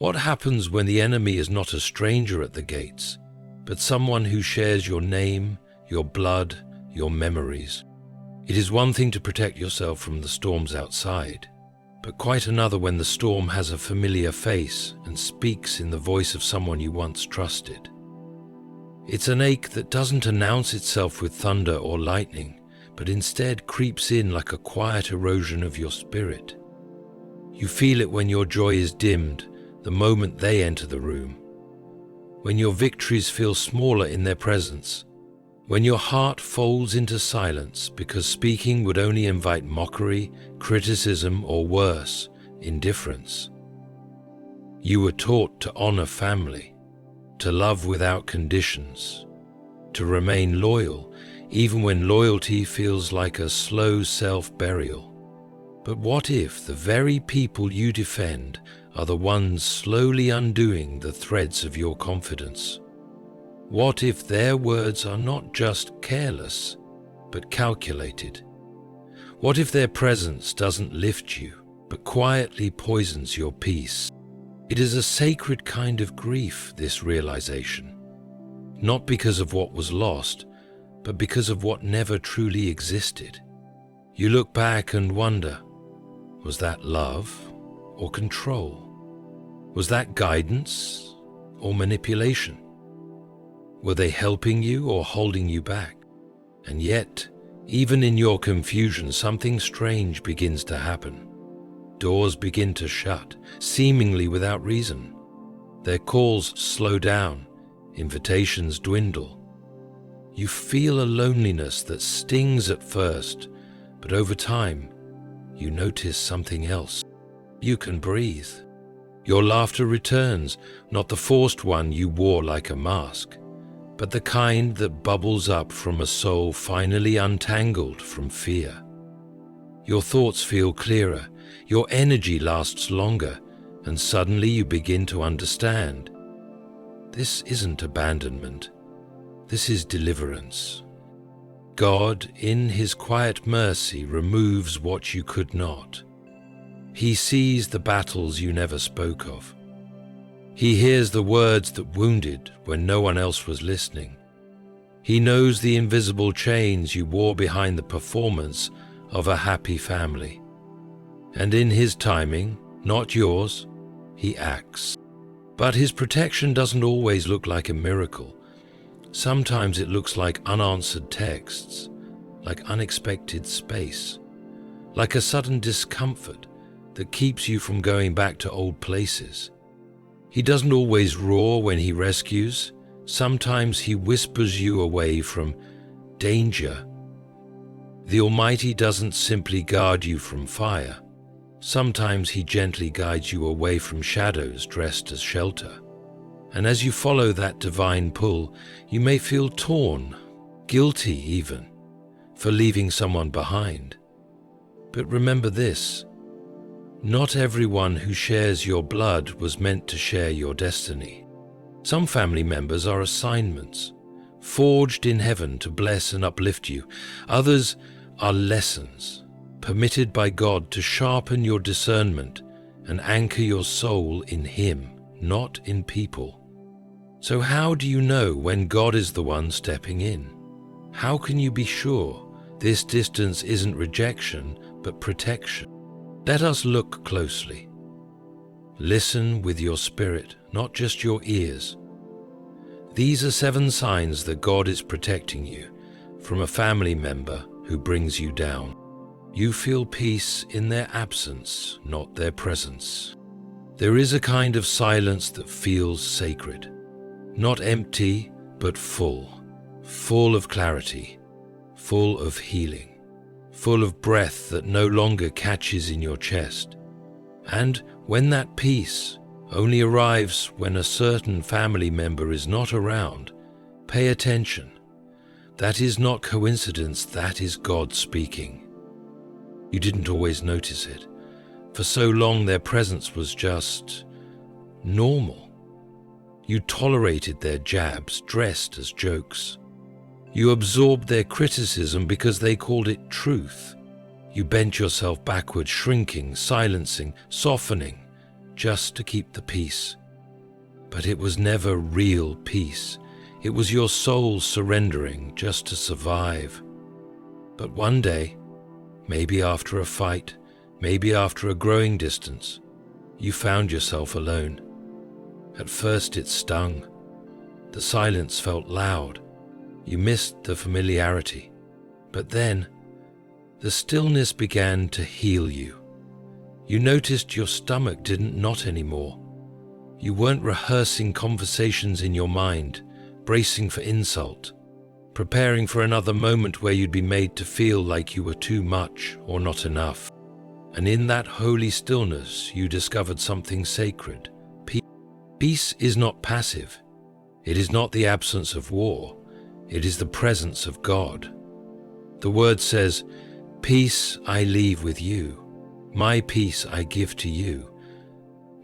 What happens when the enemy is not a stranger at the gates, but someone who shares your name, your blood, your memories? It is one thing to protect yourself from the storms outside, but quite another when the storm has a familiar face and speaks in the voice of someone you once trusted. It's an ache that doesn't announce itself with thunder or lightning, but instead creeps in like a quiet erosion of your spirit. You feel it when your joy is dimmed the moment they enter the room, when your victories feel smaller in their presence, when your heart folds into silence because speaking would only invite mockery, criticism, or worse, indifference. You were taught to honor family, to love without conditions, to remain loyal, even when loyalty feels like a slow self-burial. But what if the very people you defend are the ones slowly undoing the threads of your confidence? What if their words are not just careless, but calculated? What if their presence doesn't lift you, but quietly poisons your peace? It is a sacred kind of grief, this realization. Not because of what was lost, but because of what never truly existed. You look back and wonder, was that love or control? Was that guidance or manipulation? Were they helping you or holding you back? And yet, even in your confusion, something strange begins to happen. Doors begin to shut, seemingly without reason. Their calls slow down, invitations dwindle. You feel a loneliness that stings at first, but over time, you notice something else. You can breathe. Your laughter returns, not the forced one you wore like a mask, but the kind that bubbles up from a soul finally untangled from fear. Your thoughts feel clearer, your energy lasts longer, and suddenly you begin to understand. This isn't abandonment. This is deliverance. God, in His quiet mercy, removes what you could not. He sees the battles you never spoke of. He hears the words that wounded when no one else was listening. He knows the invisible chains you wore behind the performance of a happy family. And in His timing, not yours, He acts. But His protection doesn't always look like a miracle. Sometimes it looks like unanswered texts, like unexpected space, like a sudden discomfort that keeps you from going back to old places. He doesn't always roar when He rescues. Sometimes He whispers you away from danger. The Almighty doesn't simply guard you from fire. Sometimes He gently guides you away from shadows dressed as shelter. And as you follow that divine pull, you may feel torn, guilty even, for leaving someone behind. But remember this: not everyone who shares your blood was meant to share your destiny. Some family members are assignments, forged in heaven to bless and uplift you. Others are lessons, permitted by God to sharpen your discernment and anchor your soul in Him, not in people. So how do you know when God is the one stepping in? How can you be sure this distance isn't rejection, but protection? Let us look closely. Listen with your spirit, not just your ears. These are 7 signs that God is protecting you from a family member who brings you down. You feel peace in their absence, not their presence. There is a kind of silence that feels sacred. Not empty, but full of clarity, full of healing, full of breath that no longer catches in your chest. And when that peace only arrives when a certain family member is not around, pay attention. That is not coincidence, that is God speaking. You didn't always notice it. For so long their presence was just normal. You tolerated their jabs dressed as jokes. You absorbed their criticism because they called it truth. You bent yourself backward, shrinking, silencing, softening, just to keep the peace. But it was never real peace. It was your soul surrendering just to survive. But one day, maybe after a fight, maybe after a growing distance, you found yourself alone. At first it stung. The silence felt loud. You missed the familiarity. But then, the stillness began to heal you. You noticed your stomach didn't knot anymore. You weren't rehearsing conversations in your mind, bracing for insult, preparing for another moment where you'd be made to feel like you were too much or not enough. And in that holy stillness, you discovered something sacred. Peace is not passive. It is not the absence of war. It is the presence of God. The word says, "Peace I leave with you. My peace I give to you.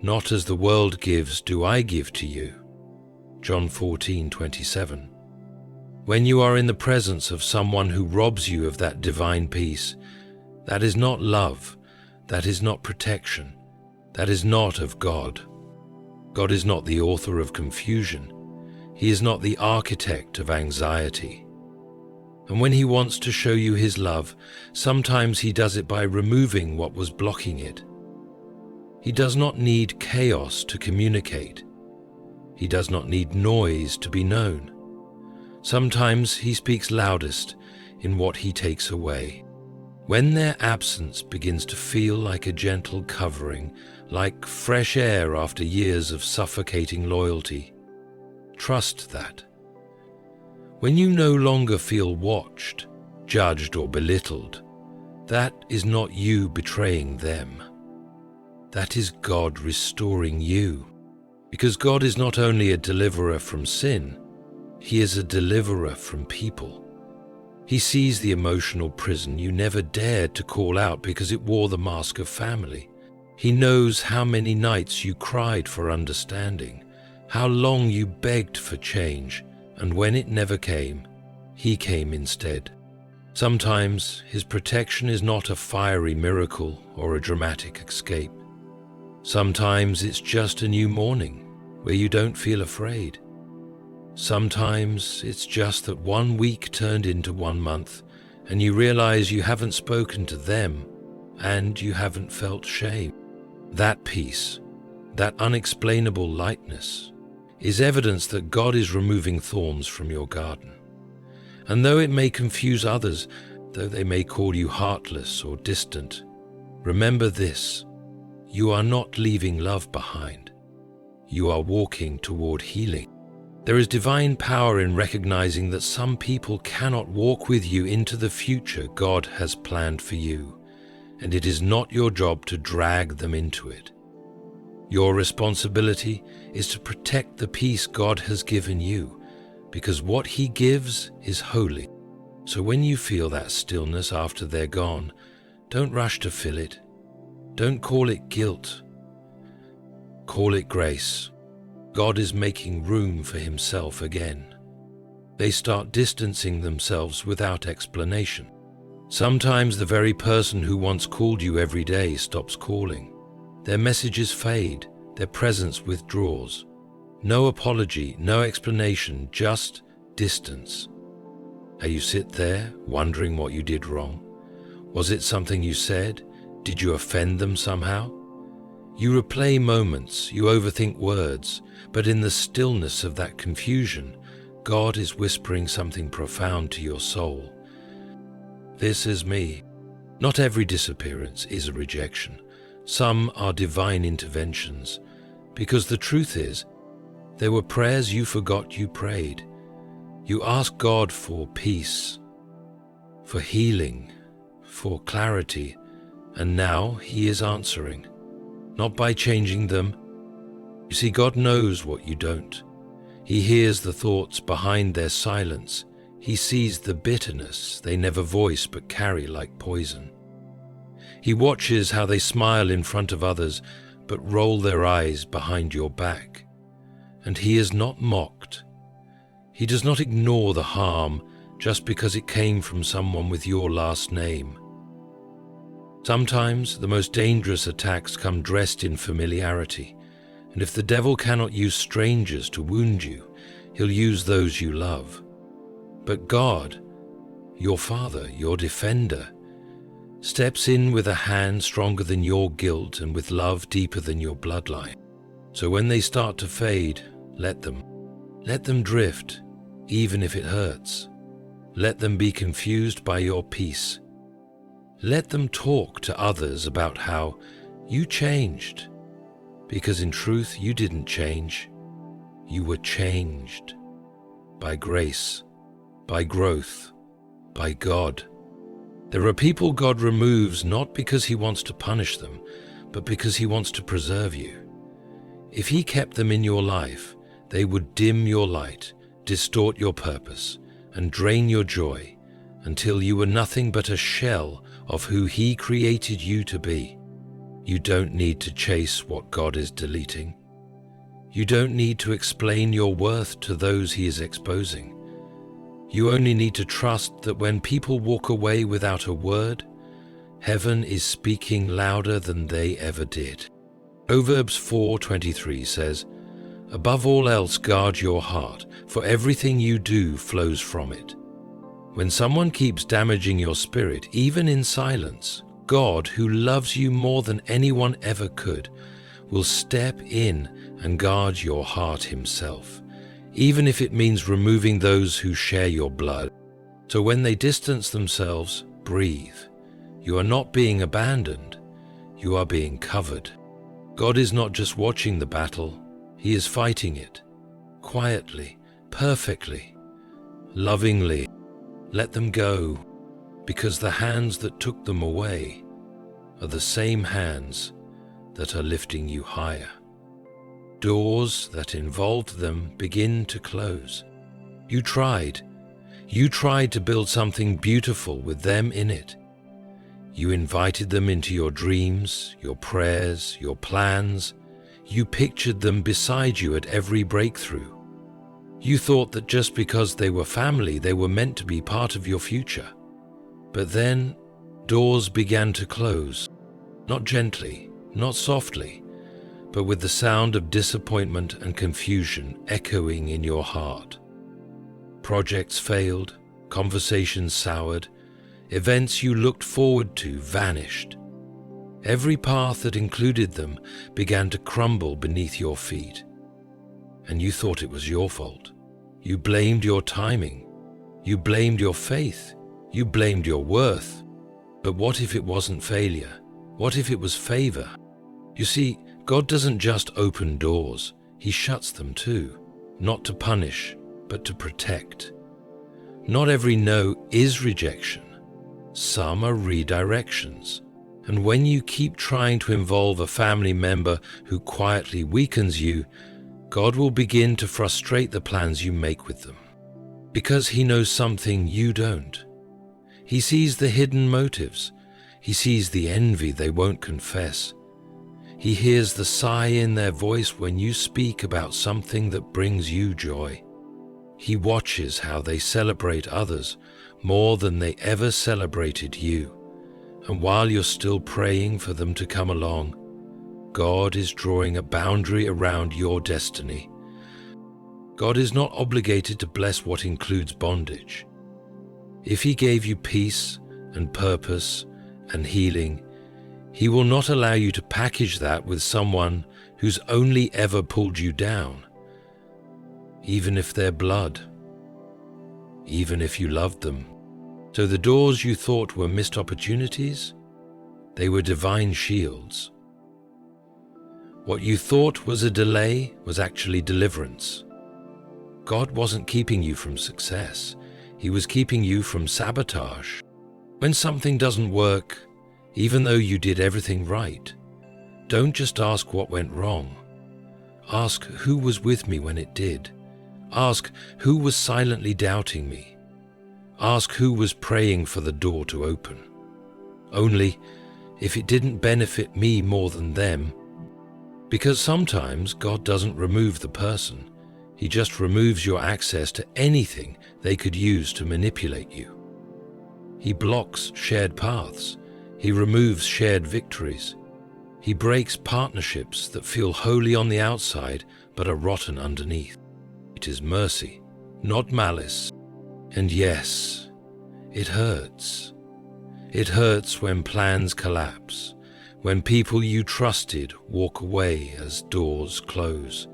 Not as the world gives do I give to you." John 14:27. When you are in the presence of someone who robs you of that divine peace, that is not love, that is not protection, that is not of God. God is not the author of confusion. He is not the architect of anxiety. And when He wants to show you His love, sometimes He does it by removing what was blocking it. He does not need chaos to communicate. He does not need noise to be known. Sometimes He speaks loudest in what He takes away. When their absence begins to feel like a gentle covering, like fresh air after years of suffocating loyalty, trust that. When you no longer feel watched, judged, or belittled, that is not you betraying them. That is God restoring you. Because God is not only a deliverer from sin, He is a deliverer from people. He sees the emotional prison you never dared to call out because it wore the mask of family. He knows how many nights you cried for understanding, how long you begged for change, and when it never came, He came instead. Sometimes His protection is not a fiery miracle or a dramatic escape. Sometimes it's just a new morning where you don't feel afraid. Sometimes it's just that 1 week turned into 1 month and you realize you haven't spoken to them and you haven't felt shame. That peace, that unexplainable lightness, is evidence that God is removing thorns from your garden. And though it may confuse others, though they may call you heartless or distant, remember this: you are not leaving love behind. You are walking toward healing. There is divine power in recognizing that some people cannot walk with you into the future God has planned for you, and it is not your job to drag them into it. Your responsibility is to protect the peace God has given you, because what He gives is holy. So when you feel that stillness after they're gone, don't rush to fill it. Don't call it guilt. Call it grace. God is making room for Himself again. They start distancing themselves without explanation. Sometimes the very person who once called you every day stops calling. Their messages fade, their presence withdraws. No apology, no explanation, just distance. And you sit there wondering what you did wrong. Was it something you said? Did you offend them somehow? You replay moments, you overthink words, but in the stillness of that confusion, God is whispering something profound to your soul. This is me. Not every disappearance is a rejection. Some are divine interventions, because the truth is, there were prayers you forgot you prayed. You asked God for peace, for healing, for clarity, and now He is answering. Not by changing them. You see, God knows what you don't. He hears the thoughts behind their silence. He sees the bitterness they never voice but carry like poison. He watches how they smile in front of others but roll their eyes behind your back. And He is not mocked. He does not ignore the harm just because it came from someone with your last name. Sometimes the most dangerous attacks come dressed in familiarity, and if the devil cannot use strangers to wound you, he'll use those you love. But God, your Father, your defender, steps in with a hand stronger than your guilt and with love deeper than your bloodline. So when they start to fade, let them. Let them drift, even if it hurts. Let them be confused by your peace. Let them talk to others about how you changed, because in truth you didn't change. You were changed by grace, by growth, by God. There are people God removes not because He wants to punish them, but because He wants to preserve you. If He kept them in your life, they would dim your light, distort your purpose, and drain your joy until you were nothing but a shell of who He created you to be. You don't need to chase what God is deleting. You don't need to explain your worth to those He is exposing. You only need to trust that when people walk away without a word, heaven is speaking louder than they ever did. Proverbs 4:23 says, "Above all else guard your heart, for everything you do flows from it." When someone keeps damaging your spirit, even in silence, God, who loves you more than anyone ever could, will step in and guard your heart Himself, even if it means removing those who share your blood. So when they distance themselves, breathe. You are not being abandoned, you are being covered. God is not just watching the battle, He is fighting it, quietly, perfectly, lovingly. Let them go, because the hands that took them away are the same hands that are lifting you higher. Doors that involved them begin to close. You tried to build something beautiful with them in it. You invited them into your dreams, your prayers, your plans. You pictured them beside you at every breakthrough. You thought that just because they were family, they were meant to be part of your future. But then, doors began to close, not gently, not softly, but with the sound of disappointment and confusion echoing in your heart. Projects failed, conversations soured, events you looked forward to vanished. Every path that included them began to crumble beneath your feet. And you thought it was your fault. You blamed your timing. You blamed your faith. You blamed your worth. But what if it wasn't failure? What if it was favor? You see, God doesn't just open doors, He shuts them too, not to punish, but to protect. Not every no is rejection. Some are redirections. And when you keep trying to involve a family member who quietly weakens you, God will begin to frustrate the plans you make with them. Because He knows something you don't. He sees the hidden motives. He sees the envy they won't confess. He hears the sigh in their voice when you speak about something that brings you joy. He watches how they celebrate others more than they ever celebrated you. And while you're still praying for them to come along, God is drawing a boundary around your destiny. God is not obligated to bless what includes bondage. If He gave you peace and purpose and healing, He will not allow you to package that with someone who's only ever pulled you down, even if they're blood, even if you loved them. So the doors you thought were missed opportunities, they were divine shields. What you thought was a delay was actually deliverance. God wasn't keeping you from success. He was keeping you from sabotage. When something doesn't work, even though you did everything right, don't just ask what went wrong. Ask who was with me when it did. Ask who was silently doubting me. Ask who was praying for the door to open. Only if it didn't benefit me more than them. Because sometimes God doesn't remove the person. He just removes your access to anything they could use to manipulate you. He blocks shared paths. He removes shared victories. He breaks partnerships that feel holy on the outside but are rotten underneath. It is mercy, not malice. And yes, it hurts. It hurts when plans collapse, when people you trusted walk away as doors close,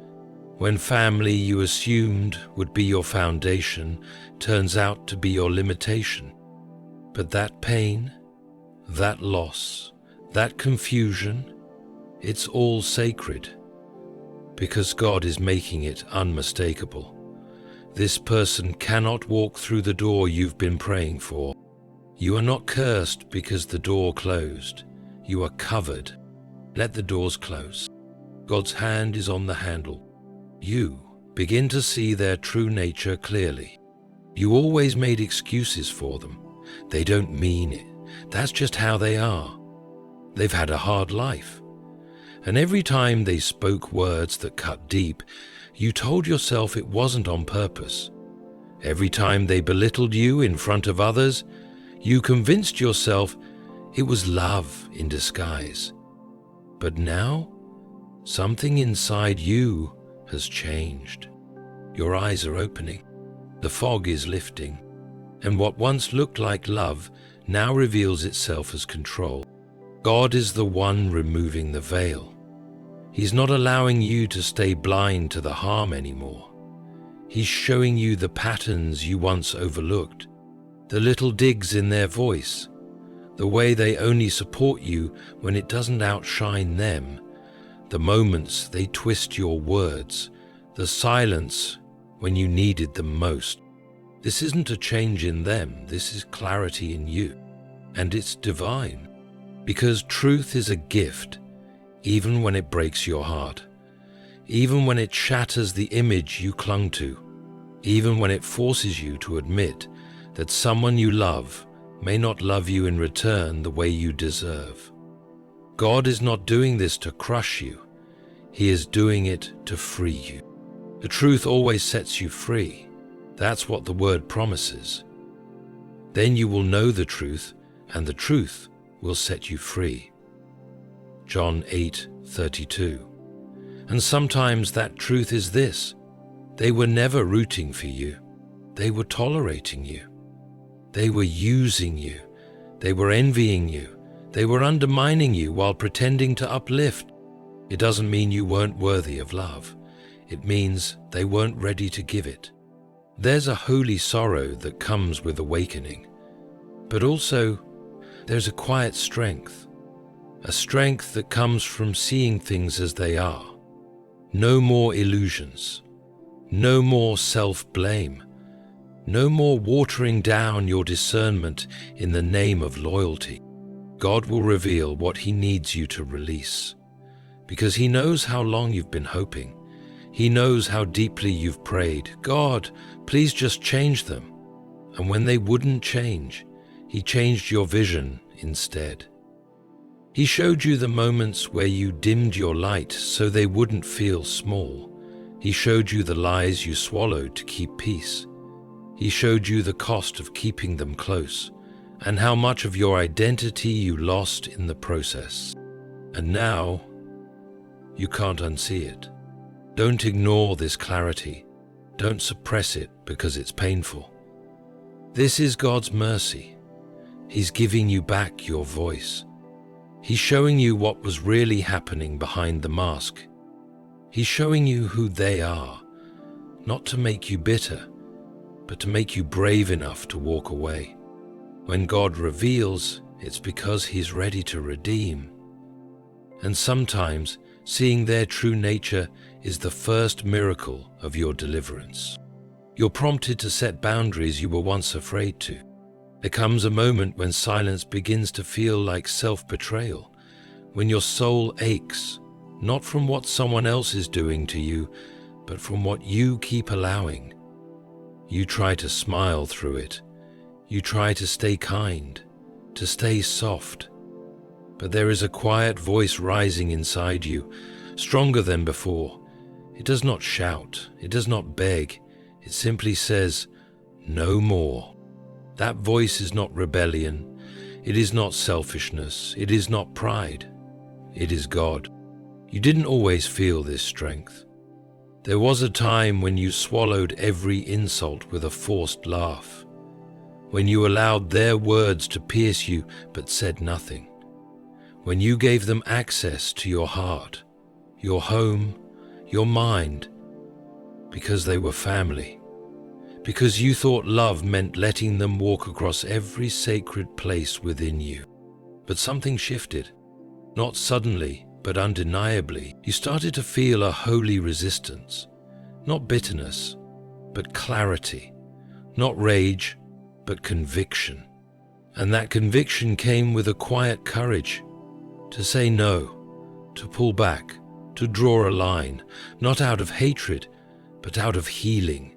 when family you assumed would be your foundation turns out to be your limitation. But that pain, that loss, that confusion, it's all sacred, because God is making it unmistakable. This person cannot walk through the door you've been praying for. You are not cursed because the door closed. You are covered. Let the doors close. God's hand is on the handle. You begin to see their true nature clearly. You always made excuses for them. They don't mean it. That's just how they are. They've had a hard life. And every time they spoke words that cut deep, you told yourself it wasn't on purpose. Every time they belittled you in front of others, you convinced yourself it was love in disguise. But now, something inside you has changed. Your eyes are opening. The fog is lifting. And what once looked like love now reveals itself as control. God is the one removing the veil. He's not allowing you to stay blind to the harm anymore. He's showing you the patterns you once overlooked, the little digs in their voice, the way they only support you when it doesn't outshine them, the moments they twist your words, the silence when you needed them most. This isn't a change in them, this is clarity in you. And it's divine, because truth is a gift, even when it breaks your heart, even when it shatters the image you clung to, even when it forces you to admit that someone you love may not love you in return the way you deserve. God is not doing this to crush you. He is doing it to free you. The truth always sets you free. That's what the word promises. Then you will know the truth, and the truth will set you free. John 8:32. And sometimes that truth is this: they were never rooting for you. They were tolerating you. They were using you. They were envying you. They were undermining you while pretending to uplift. It doesn't mean you weren't worthy of love. It means they weren't ready to give it. There's a holy sorrow that comes with awakening, but also there's a quiet strength, a strength that comes from seeing things as they are. No more illusions, no more self-blame, no more watering down your discernment in the name of loyalty. God will reveal what He needs you to release, because He knows how long you've been hoping. He knows how deeply you've prayed, God, please just change them. And when they wouldn't change, He changed your vision instead. He showed you the moments where you dimmed your light so they wouldn't feel small. He showed you the lies you swallowed to keep peace. He showed you the cost of keeping them close, and how much of your identity you lost in the process. And now, you can't unsee it. Don't ignore this clarity. Don't suppress it because it's painful. This is God's mercy. He's giving you back your voice. He's showing you what was really happening behind the mask. He's showing you who they are, not to make you bitter, but to make you brave enough to walk away. When God reveals, it's because He's ready to redeem. And sometimes seeing their true nature is the first miracle of your deliverance. You're prompted to set boundaries you were once afraid to. There comes a moment when silence begins to feel like self-betrayal, when your soul aches, not from what someone else is doing to you, but from what you keep allowing. You try to smile through it. You try to stay kind, to stay soft. But there is a quiet voice rising inside you, stronger than before. It does not shout, it does not beg, it simply says, no more. That voice is not rebellion, It is not selfishness. It is not pride. It is God. You didn't always feel this strength. There was a time when you swallowed every insult with a forced laugh, when you allowed their words to pierce you but said nothing, when you gave them access to your heart, your home, your mind, because they were family, because you thought love meant letting them walk across every sacred place within you. But something shifted, not suddenly, but undeniably. You started to feel a holy resistance, not bitterness, but clarity, not rage, but conviction. And that conviction came with a quiet courage to say no, to pull back, to draw a line, not out of hatred, but out of healing.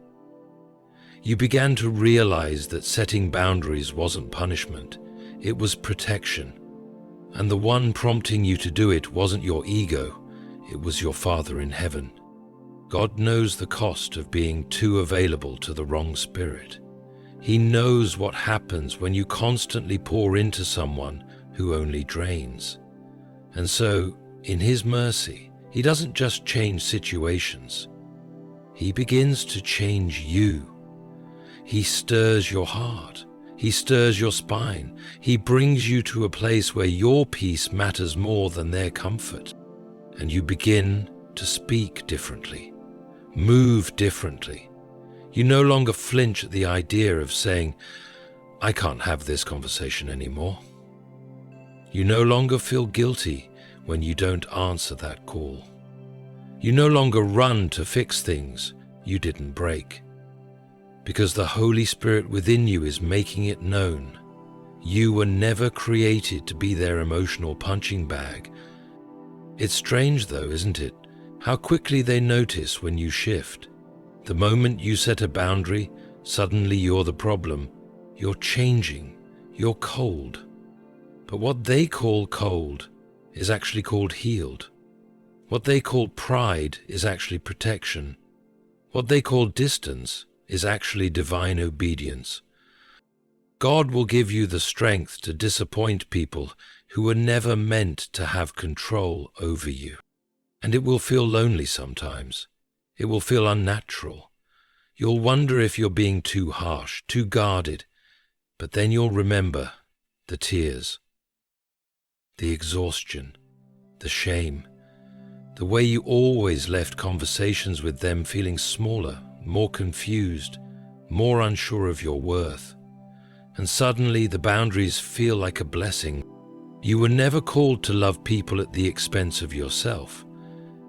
You began to realize that setting boundaries wasn't punishment, it was protection. And the one prompting you to do it wasn't your ego, it was your Father in heaven. God knows the cost of being too available to the wrong spirit. He knows what happens when you constantly pour into someone who only drains. And so, in His mercy, He doesn't just change situations. He begins to change you. He stirs your heart. He stirs your spine. He brings you to a place where your peace matters more than their comfort. And you begin to speak differently, move differently. You no longer flinch at the idea of saying, "I can't have this conversation anymore." You no longer feel guilty when you don't answer that call. You no longer run to fix things you didn't break. Because the Holy Spirit within you is making it known. You were never created to be their emotional punching bag. It's strange though, isn't it? How quickly they notice when you shift. The moment you set a boundary, suddenly you're the problem. You're changing. You're cold. But what they call cold is actually called healed. What they call pride is actually protection. What they call distance is actually divine obedience. God will give you the strength to disappoint people who were never meant to have control over you. And it will feel lonely sometimes. It will feel unnatural. You'll wonder if you're being too harsh, too guarded. But then you'll remember the tears, the exhaustion, the shame, the way you always left conversations with them feeling smaller, more confused, more unsure of your worth. And suddenly the boundaries feel like a blessing. You were never called to love people at the expense of yourself.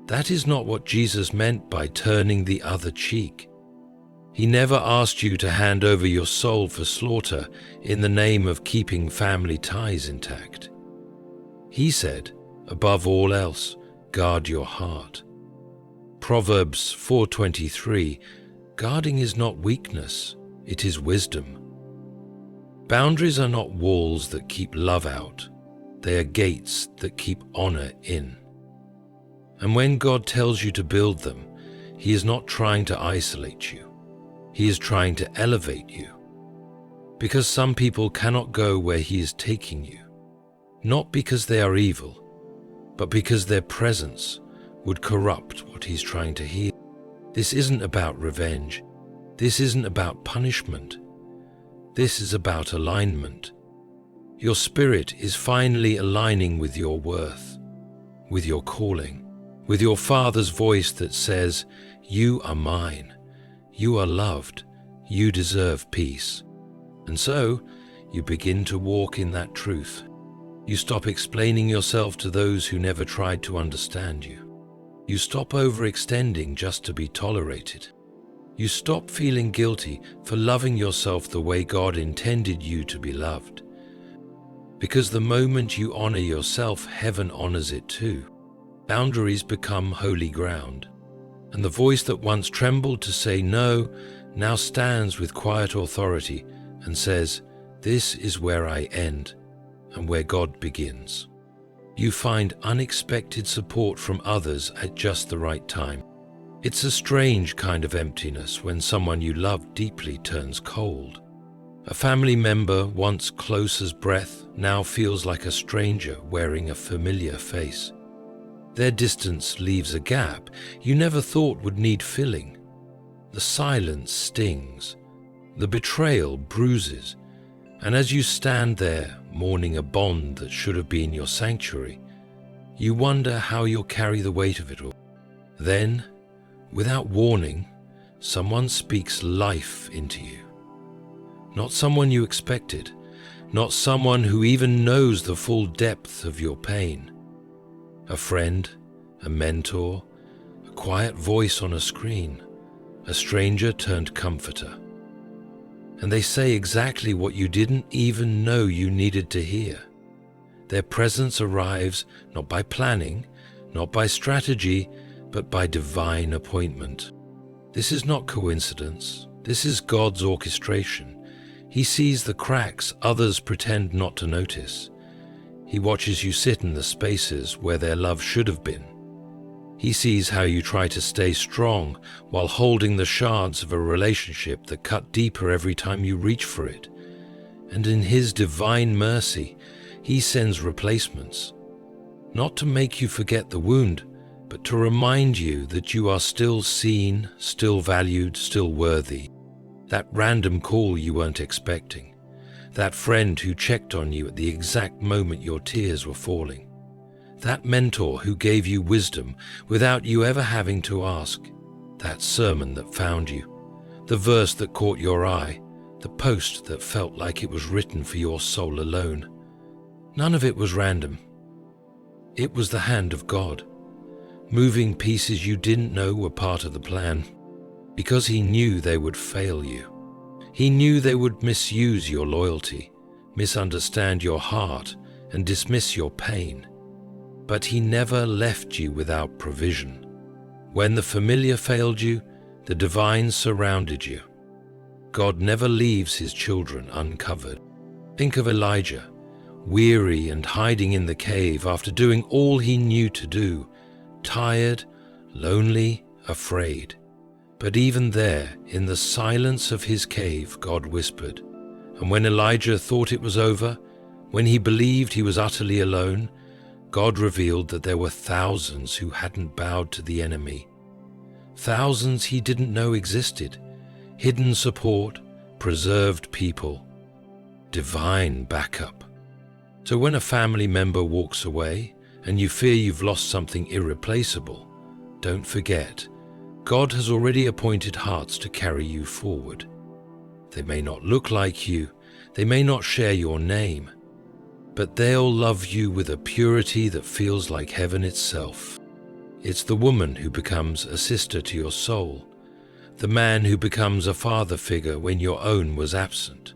That is not what Jesus meant by turning the other cheek. He never asked you to hand over your soul for slaughter in the name of keeping family ties intact. He said, above all else, guard your heart. Proverbs 4:23, guarding is not weakness, it is wisdom. Boundaries are not walls that keep love out. They are gates that keep honor in. And when God tells you to build them, He is not trying to isolate you. He is trying to elevate you. Because some people cannot go where He is taking you, not because they are evil, but because their presence would corrupt what He's trying to heal. This isn't about revenge. This isn't about punishment. This is about alignment. Your spirit is finally aligning with your worth, with your calling, with your Father's voice that says, "You are mine. You are loved. You deserve peace." And so, you begin to walk in that truth. You stop explaining yourself to those who never tried to understand you. You stop overextending just to be tolerated. You stop feeling guilty for loving yourself the way God intended you to be loved. Because the moment you honor yourself, heaven honors it too. Boundaries become holy ground. And the voice that once trembled to say no, now stands with quiet authority and says, "This is where I end and where God begins." You find unexpected support from others at just the right time. It's a strange kind of emptiness when someone you love deeply turns cold. A family member, once close as breath, now feels like a stranger wearing a familiar face. Their distance leaves a gap you never thought would need filling. The silence stings, the betrayal bruises, and as you stand there mourning a bond that should have been your sanctuary, you wonder how you'll carry the weight of it all. Then, without warning, someone speaks life into you. Not someone you expected, not someone who even knows the full depth of your pain. A friend, a mentor, a quiet voice on a screen, a stranger turned comforter. And they say exactly what you didn't even know you needed to hear. Their presence arrives not by planning, not by strategy, but by divine appointment. This is not coincidence. This is God's orchestration. He sees the cracks others pretend not to notice. He watches you sit in the spaces where their love should have been. He sees how you try to stay strong while holding the shards of a relationship that cut deeper every time you reach for it. And in His divine mercy, He sends replacements. Not to make you forget the wound, but to remind you that you are still seen, still valued, still worthy. That random call you weren't expecting. That friend who checked on you at the exact moment your tears were falling. That mentor who gave you wisdom without you ever having to ask. That sermon that found you. The verse that caught your eye. The post that felt like it was written for your soul alone. None of it was random. It was the hand of God, moving pieces you didn't know were part of the plan, because He knew they would fail you. He knew they would misuse your loyalty, misunderstand your heart, and dismiss your pain. But He never left you without provision. When the familiar failed you, the divine surrounded you. God never leaves His children uncovered. Think of Elijah, weary and hiding in the cave after doing all he knew to do, tired, lonely, afraid. But even there, in the silence of his cave, God whispered. And when Elijah thought it was over, when he believed he was utterly alone, God revealed that there were thousands who hadn't bowed to the enemy. Thousands he didn't know existed. Hidden support, preserved people, divine backup. So when a family member walks away and you fear you've lost something irreplaceable, don't forget, God has already appointed hearts to carry you forward. They may not look like you, they may not share your name, but they'll love you with a purity that feels like heaven itself. It's the woman who becomes a sister to your soul, the man who becomes a father figure when your own was absent,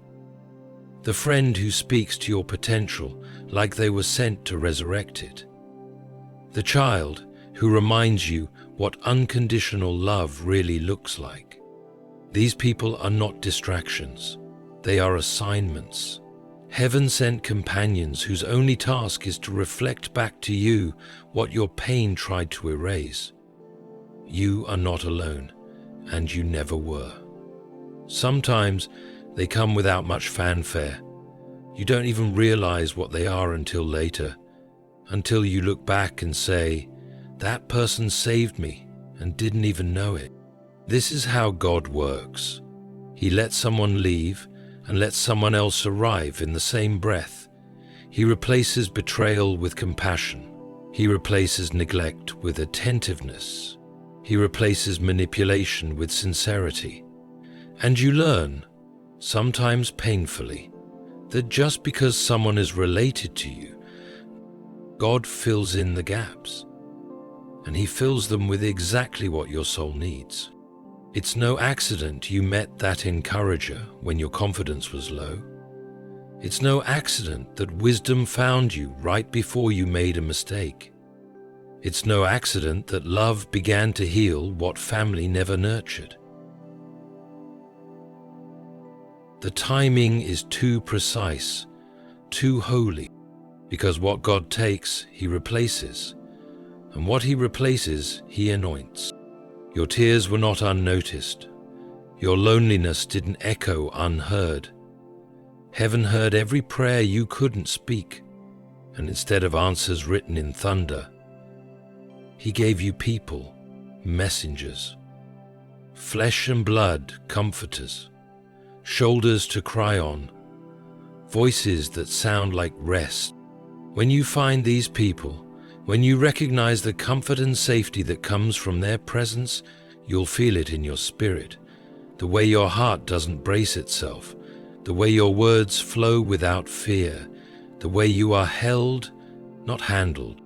the friend who speaks to your potential like they were sent to resurrect it, the child who reminds you what unconditional love really looks like. These people are not distractions. They are assignments. Heaven-sent companions whose only task is to reflect back to you what your pain tried to erase. You are not alone, and you never were. Sometimes they come without much fanfare. You don't even realize what they are until later, until you look back and say, "That person saved me and didn't even know it." This is how God works. He lets someone leave and lets someone else arrive in the same breath. He replaces betrayal with compassion. He replaces neglect with attentiveness. He replaces manipulation with sincerity. And you learn, sometimes painfully, that just because someone is related to you, God fills in the gaps. And He fills them with exactly what your soul needs. It's no accident you met that encourager when your confidence was low. It's no accident that wisdom found you right before you made a mistake. It's no accident that love began to heal what family never nurtured. The timing is too precise, too holy, because what God takes, He replaces, and what He replaces, He anoints. Your tears were not unnoticed. Your loneliness didn't echo unheard. Heaven heard every prayer you couldn't speak, and instead of answers written in thunder, He gave you people, messengers, flesh and blood comforters, shoulders to cry on, voices that sound like rest. When you find these people, when you recognize the comfort and safety that comes from their presence, you'll feel it in your spirit, the way your heart doesn't brace itself, the way your words flow without fear, the way you are held, not handled.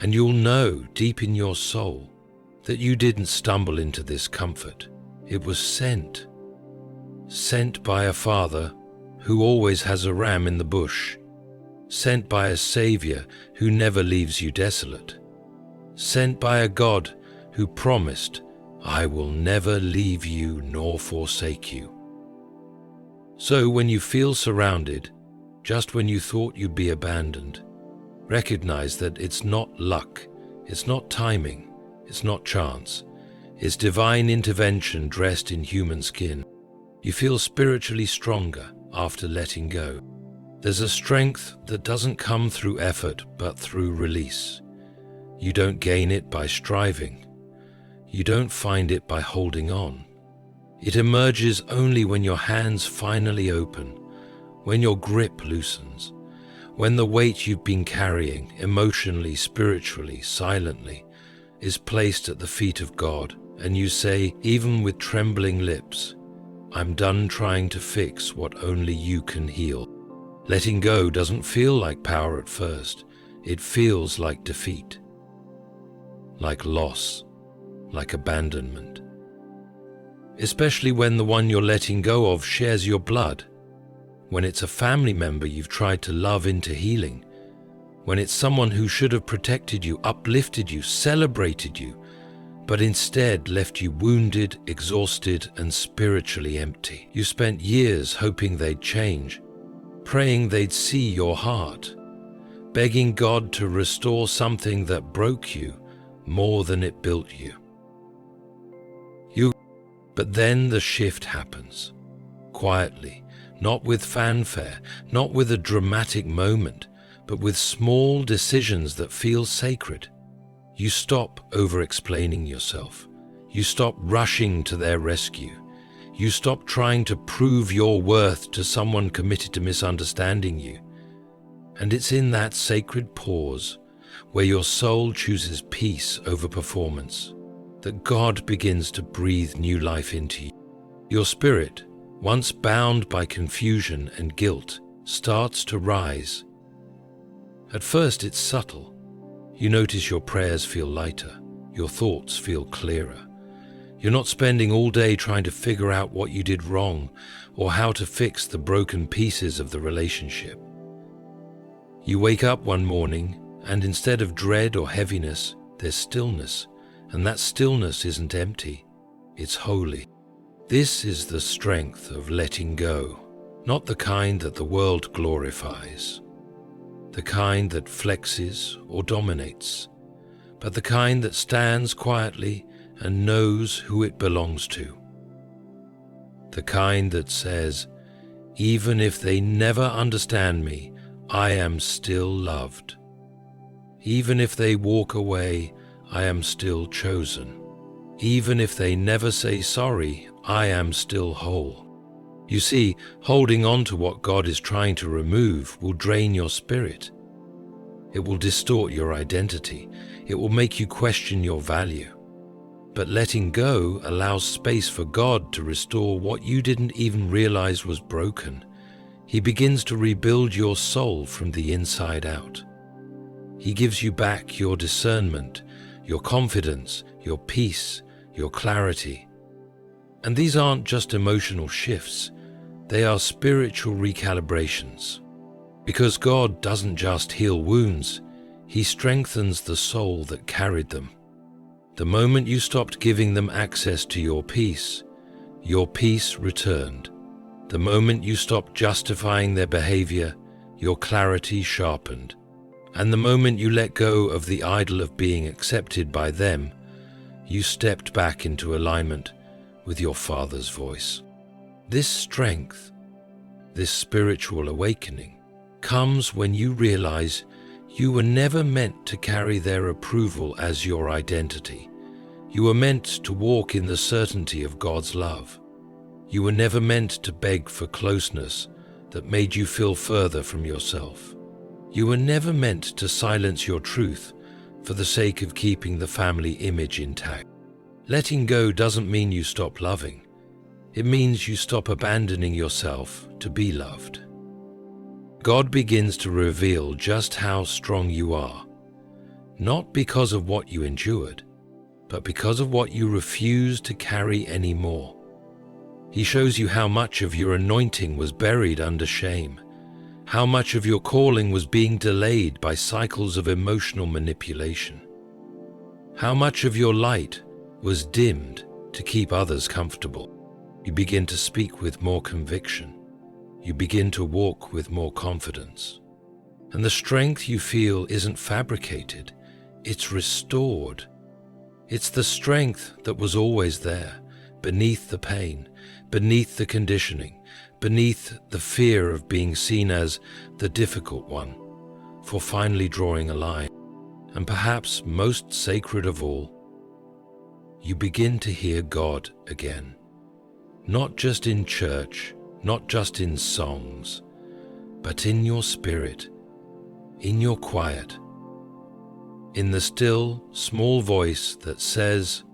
And you'll know deep in your soul that you didn't stumble into this comfort. It was sent by a Father who always has a ram in the bush, sent by a Savior who never leaves you desolate, sent by a God who promised, I will never leave you nor forsake you. So when you feel surrounded, just when you thought you'd be abandoned, recognize that it's not luck, it's not timing, it's not chance, it's divine intervention dressed in human skin. You feel spiritually stronger after letting go. There's a strength that doesn't come through effort but through release. You don't gain it by striving. You don't find it by holding on. It emerges only when your hands finally open, when your grip loosens, when the weight you've been carrying, emotionally, spiritually, silently, is placed at the feet of God, and you say, even with trembling lips, I'm done trying to fix what only you can heal. Letting go doesn't feel like power at first. It feels like defeat, like loss, like abandonment. Especially when the one you're letting go of shares your blood, when it's a family member you've tried to love into healing, when it's someone who should have protected you, uplifted you, celebrated you, but instead left you wounded, exhausted, and spiritually empty. You spent years hoping they'd change, praying they'd see your heart, begging God to restore something that broke you more than it built you. But then the shift happens, quietly, not with fanfare, not with a dramatic moment, but with small decisions that feel sacred. You stop over-explaining yourself. You stop rushing to their rescue. You stop trying to prove your worth to someone committed to misunderstanding you. And it's in that sacred pause, where your soul chooses peace over performance, that God begins to breathe new life into you. Your spirit, once bound by confusion and guilt, starts to rise. At first it's subtle. You notice your prayers feel lighter, your thoughts feel clearer. You're not spending all day trying to figure out what you did wrong or how to fix the broken pieces of the relationship. You wake up one morning and instead of dread or heaviness, there's stillness. And that stillness isn't empty, it's holy. This is the strength of letting go, not the kind that the world glorifies, the kind that flexes or dominates, but the kind that stands quietly and knows who it belongs to. The kind that says, even if they never understand me, I am still loved. Even if they walk away, I am still chosen. Even if they never say sorry, I am still whole. You see, holding on to what God is trying to remove will drain your spirit. It will distort your identity. It will make you question your value. But letting go allows space for God to restore what you didn't even realize was broken. He begins to rebuild your soul from the inside out. He gives you back your discernment, your confidence, your peace, your clarity. And these aren't just emotional shifts, they are spiritual recalibrations. Because God doesn't just heal wounds, He strengthens the soul that carried them. The moment you stopped giving them access to your peace returned. The moment you stopped justifying their behavior, your clarity sharpened. And the moment you let go of the idol of being accepted by them, you stepped back into alignment with your Father's voice. This strength, this spiritual awakening, comes when you realize you were never meant to carry their approval as your identity. You were meant to walk in the certainty of God's love. You were never meant to beg for closeness that made you feel further from yourself. You were never meant to silence your truth for the sake of keeping the family image intact. Letting go doesn't mean you stop loving. It means you stop abandoning yourself to be loved. God begins to reveal just how strong you are, not because of what you endured, but because of what you refuse to carry anymore. He shows you how much of your anointing was buried under shame, how much of your calling was being delayed by cycles of emotional manipulation, how much of your light was dimmed to keep others comfortable. You begin to speak with more conviction. You begin to walk with more confidence. And the strength you feel isn't fabricated, it's restored. It's the strength that was always there, beneath the pain, beneath the conditioning, beneath the fear of being seen as the difficult one, for finally drawing a line. And perhaps most sacred of all, you begin to hear God again. Not just in church, not just in songs, but in your spirit, in your quiet, in the still, small voice that says,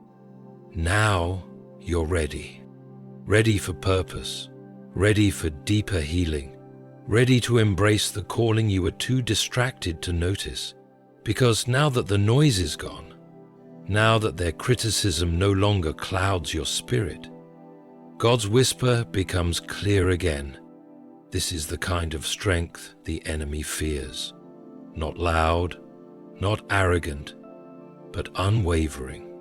now you're ready. Ready for purpose, ready for deeper healing, ready to embrace the calling you were too distracted to notice. Because now that the noise is gone, now that their criticism no longer clouds your spirit, God's whisper becomes clear again. This is the kind of strength the enemy fears. Not loud, not arrogant, but unwavering.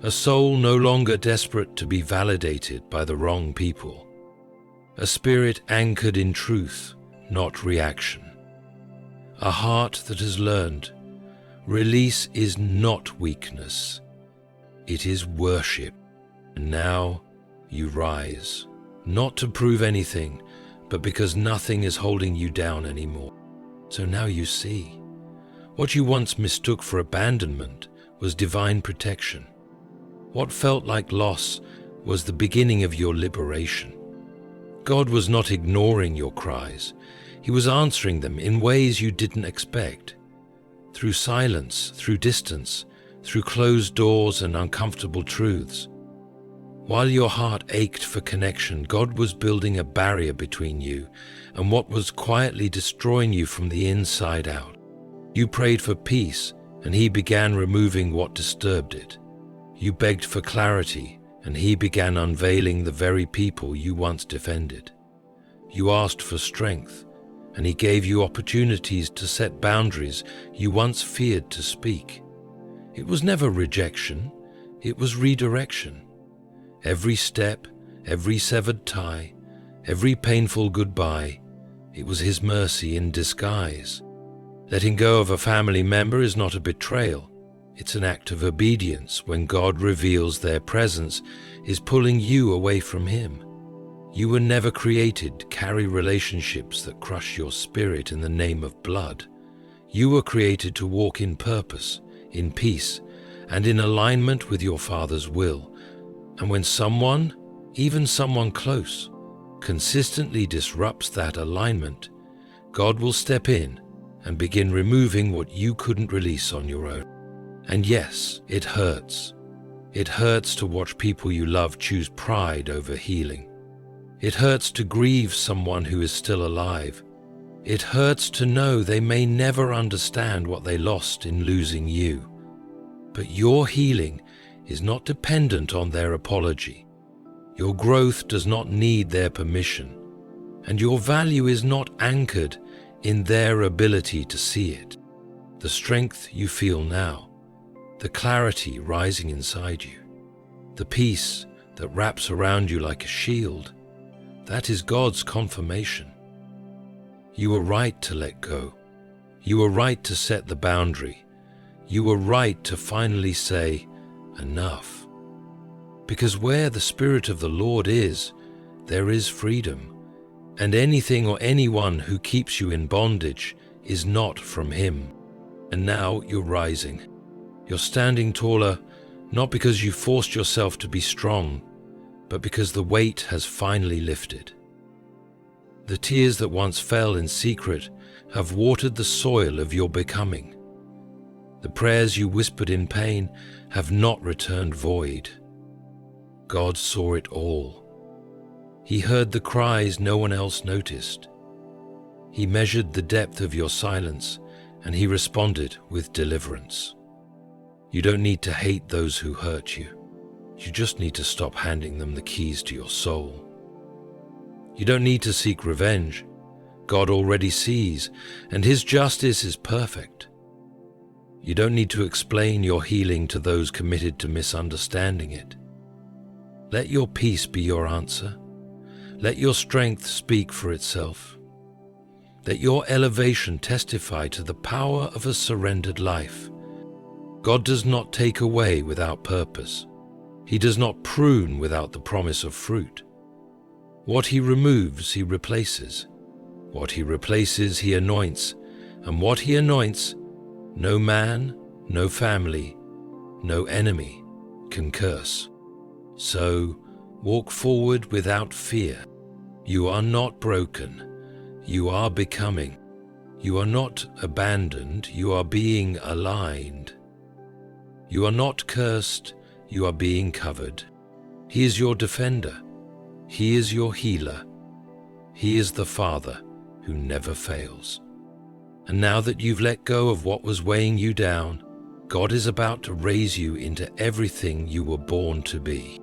A soul no longer desperate to be validated by the wrong people. A spirit anchored in truth, not reaction. A heart that has learned release is not weakness, it is worship. And now you rise, not to prove anything, but because nothing is holding you down anymore. So now you see. What you once mistook for abandonment was divine protection. What felt like loss was the beginning of your liberation. God was not ignoring your cries. He was answering them in ways you didn't expect. Through silence, through distance, through closed doors and uncomfortable truths. While your heart ached for connection, God was building a barrier between you and what was quietly destroying you from the inside out. You prayed for peace, and He began removing what disturbed it. You begged for clarity, and He began unveiling the very people you once defended. You asked for strength, and He gave you opportunities to set boundaries you once feared to speak. It was never rejection, it was redirection. Every step, every severed tie, every painful goodbye, it was His mercy in disguise. Letting go of a family member is not a betrayal. It's an act of obedience when God reveals their presence is pulling you away from Him. You were never created to carry relationships that crush your spirit in the name of blood. You were created to walk in purpose, in peace, and in alignment with your Father's will. And when someone, even someone close, consistently disrupts that alignment, God will step in and begin removing what you couldn't release on your own. And yes, it hurts. It hurts to watch people you love choose pride over healing. It hurts to grieve someone who is still alive. It hurts to know they may never understand what they lost in losing you. But your healing is not dependent on their apology. Your growth does not need their permission, and your value is not anchored in their ability to see it. The strength you feel now, the clarity rising inside you, the peace that wraps around you like a shield, that is God's confirmation. You were right to let go. You were right to set the boundary. You were right to finally say, enough. Because where the Spirit of the Lord is, there is freedom. And anything or anyone who keeps you in bondage is not from Him. And now you're rising. You're standing taller, not because you forced yourself to be strong, but because the weight has finally lifted. The tears that once fell in secret have watered the soil of your becoming. The prayers you whispered in pain have not returned void. God saw it all. He heard the cries no one else noticed. He measured the depth of your silence, and He responded with deliverance. You don't need to hate those who hurt you. You just need to stop handing them the keys to your soul. You don't need to seek revenge. God already sees, and His justice is perfect. You don't need to explain your healing to those committed to misunderstanding it. Let your peace be your answer. Let your strength speak for itself. Let your elevation testify to the power of a surrendered life. God does not take away without purpose. He does not prune without the promise of fruit. What He removes, He replaces. What He replaces, He anoints. And what He anoints, no man, no family, no enemy can curse. So, walk forward without fear. You are not broken. You are becoming. You are not abandoned. You are being aligned. You are not cursed. You are being covered. He is your defender. He is your healer. He is the Father who never fails. And now that you've let go of what was weighing you down, God is about to raise you into everything you were born to be.